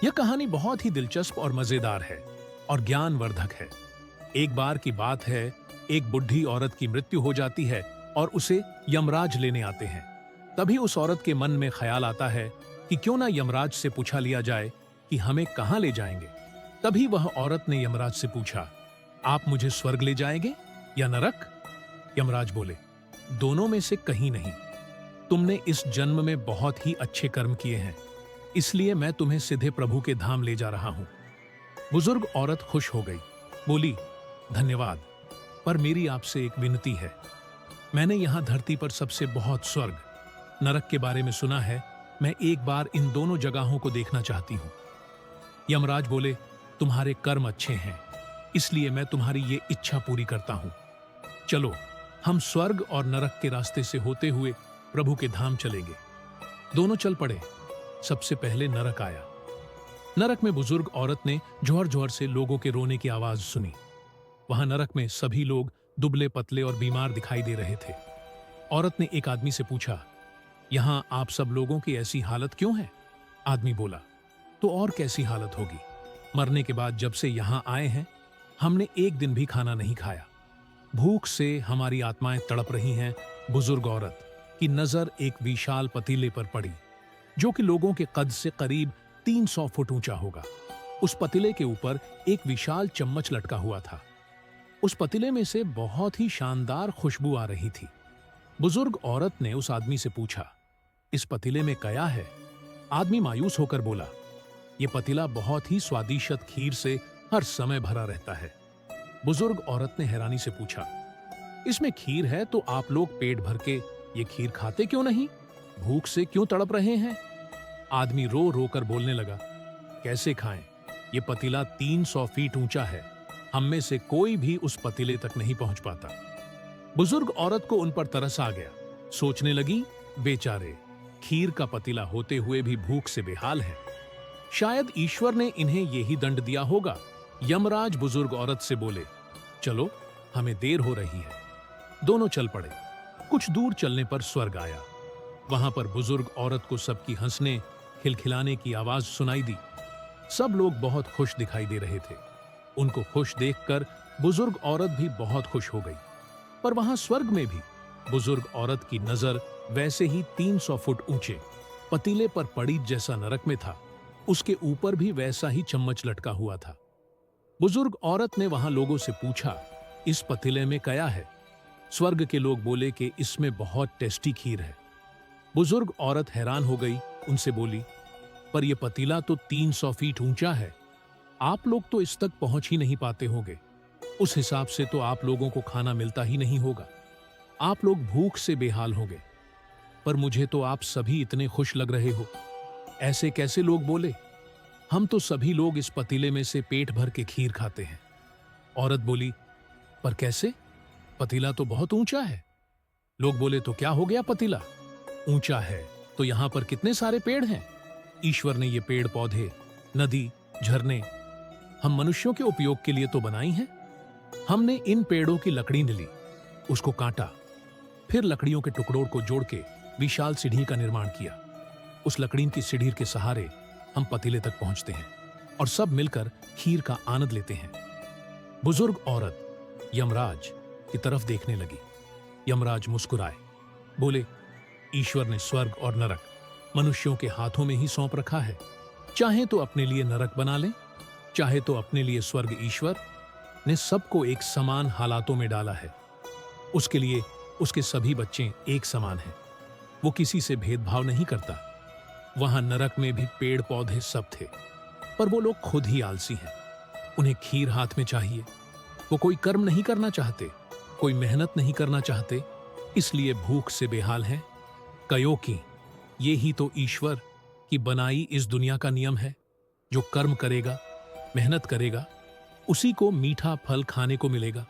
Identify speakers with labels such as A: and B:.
A: यह कहानी बहुत ही दिलचस्प और मजेदार है और ज्ञानवर्धक है। एक बार की बात है, एक बुढ़ी औरत की मृत्यु हो जाती है और उसे यमराज लेने आते हैं। तभी उस औरत के मन में ख्याल आता है कि क्यों ना यमराज से पूछा लिया जाए कि हमें कहां ले जाएंगे। तभी वह औरत ने यमराज से पूछा, आप मुझे स्वर्ग ले जाएंगे या नरक? यमराज बोले, दोनों में से कहीं नहीं। तुमने इस जन्म में बहुत ही अच्छे कर्म किए हैं, इसलिए मैं तुम्हें सीधे प्रभु के धाम ले जा रहा हूं। बुजुर्ग औरत खुश हो गई, बोली, धन्यवाद, पर मेरी आपसे एक विनती है। मैंने यहां धरती पर सबसे बहुत स्वर्ग, नरक के बारे में सुना है। मैं एक बार इन दोनों जगहों को देखना चाहती हूं। यमराज बोले, तुम्हारे कर्म अच्छे हैं, इसलिए मैं तुम्हारी ये इच्छा पूरी करता हूं। चलो, हम स्वर्ग और नरक के रास्ते से होते हुए प्रभु के धाम चलेंगे। दोनों चल पड़े। सबसे पहले नरक आया। नरक में बुजुर्ग औरत ने जोर जोर से लोगों के रोने की आवाज सुनी। वहां नरक में सभी लोग दुबले पतले और बीमार दिखाई दे रहे थे। औरत ने एक आदमी से पूछा, यहां आप सब लोगों की ऐसी हालत क्यों है? आदमी बोला, तो और कैसी हालत होगी? मरने के बाद जब से यहां आए हैं, हमने एक दिन भी खाना नहीं खाया। भूख से हमारी आत्माएं तड़प रही हैं। बुजुर्ग औरत की नजर एक विशाल पतीले पर पड़ी, जो कि लोगों के कद से करीब 300 फुट ऊंचा होगा। उस पतीले के ऊपर एक विशाल चम्मच लटका हुआ था। उस पतीले में से बहुत ही शानदार खुशबू आ रही थी। बुजुर्ग औरत ने उस आदमी से पूछा, इस पतीले में क्या है? आदमी मायूस होकर बोला, यह पतीला बहुत ही स्वादिष्ट खीर से हर समय भरा रहता है। बुजुर्ग औरत ने हैरानी से पूछा, इसमें खीर है तो आप लोग पेट भर के ये खीर खाते क्यों नहीं? भूख से क्यों तड़प रहे हैं? आदमी रो रो कर बोलने लगा, कैसे खाएं? ये पतीला 300 फीट ऊंचा है, हम में से कोई भी उस पतीले तक नहीं पहुंच पाता। बुजुर्ग औरत को उन पर तरस आ गया। सोचने लगी, बेचारे, खीर का पतीला होते हुए भी भूख से बेहाल है। शायद ईश्वर ने इन्हें यही दंड दिया होगा। यमराज बुजुर्ग औरत से बोले, चलो, हमें देर हो रही है। दोनों चल पड़े। कुछ दूर चलने पर स्वर्ग आया। वहां पर बुजुर्ग औरत को सबकी हंसने खिलखिलाने की आवाज सुनाई दी। सब लोग बहुत खुश दिखाई दे रहे थे। उनको खुश देखकर बुजुर्ग औरत भी बहुत खुश हो गई। पर वहां स्वर्ग में भी बुजुर्ग औरत की नजर वैसे ही 300 फुट ऊंचे पतीले पर पड़ी जैसा नरक में था, उसके ऊपर भी वैसा ही चम्मच लटका हुआ था। बुजुर्ग औरत ने वहां लोगों से पूछा, इस पतीले में क्या है? स्वर्ग के लोग बोले कि इसमें बहुत टेस्टी खीर है। बुजुर्ग औरत हैरान हो गई, उनसे बोली, पर यह पतीला तो 300 फीट ऊंचा है, आप लोग तो इस तक पहुंच ही नहीं पाते होंगे। उस हिसाब से तो आप लोगों को खाना मिलता ही नहीं होगा। आप लोग भूख से बेहाल होंगे। पर मुझे तो आप सभी इतने खुश लग रहे हो। ऐसे कैसे लोग बोले? हम तो सभी लोग इस पतीले में से पेट भर के खीर खाते हैं। औरत बोली, पर कैसे? पतीला तो बहुत ऊंचा है। लोग बोले, तो क्या हो गया? पतीला ऊंचा है तो यहां पर कितने सारे पेड़ हैं। ईश्वर ने ये पेड़ पौधे, नदी, झरने हम मनुष्यों के उपयोग के लिए तो बनाई हैं। हमने इन पेड़ों की लकड़ी ली, उसको काटा, फिर लकड़ियों के टुकड़ों को जोड़ के विशाल सीढ़ी का निर्माण किया। उस लकड़ी की सीढ़ी के सहारे हम पतीले तक पहुंचते हैं और सब मिलकर खीर का आनंद लेते हैं। बुजुर्ग औरत यमराज की तरफ देखने लगी। यमराज मुस्कुराए, बोले, ईश्वर ने स्वर्ग और नरक मनुष्यों के हाथों में ही सौंप रखा है। चाहे तो अपने लिए नरक बना ले, चाहे तो अपने लिए स्वर्ग। ईश्वर ने सबको एक समान हालातों में डाला है। उसके लिए उसके सभी बच्चे एक समान हैं। वो किसी से भेदभाव नहीं करता। वहां नरक में भी पेड़ पौधे सब थे, पर वो लोग खुद ही आलसी हैं। उन्हें खीर हाथ में चाहिए। वो कोई कर्म नहीं करना चाहते, कोई मेहनत नहीं करना चाहते, इसलिए भूख से बेहाल हैं। कयो की ये ही तो ईश्वर की बनाई इस दुनिया का नियम है। जो कर्म करेगा, मेहनत करेगा, उसी को मीठा फल खाने को मिलेगा।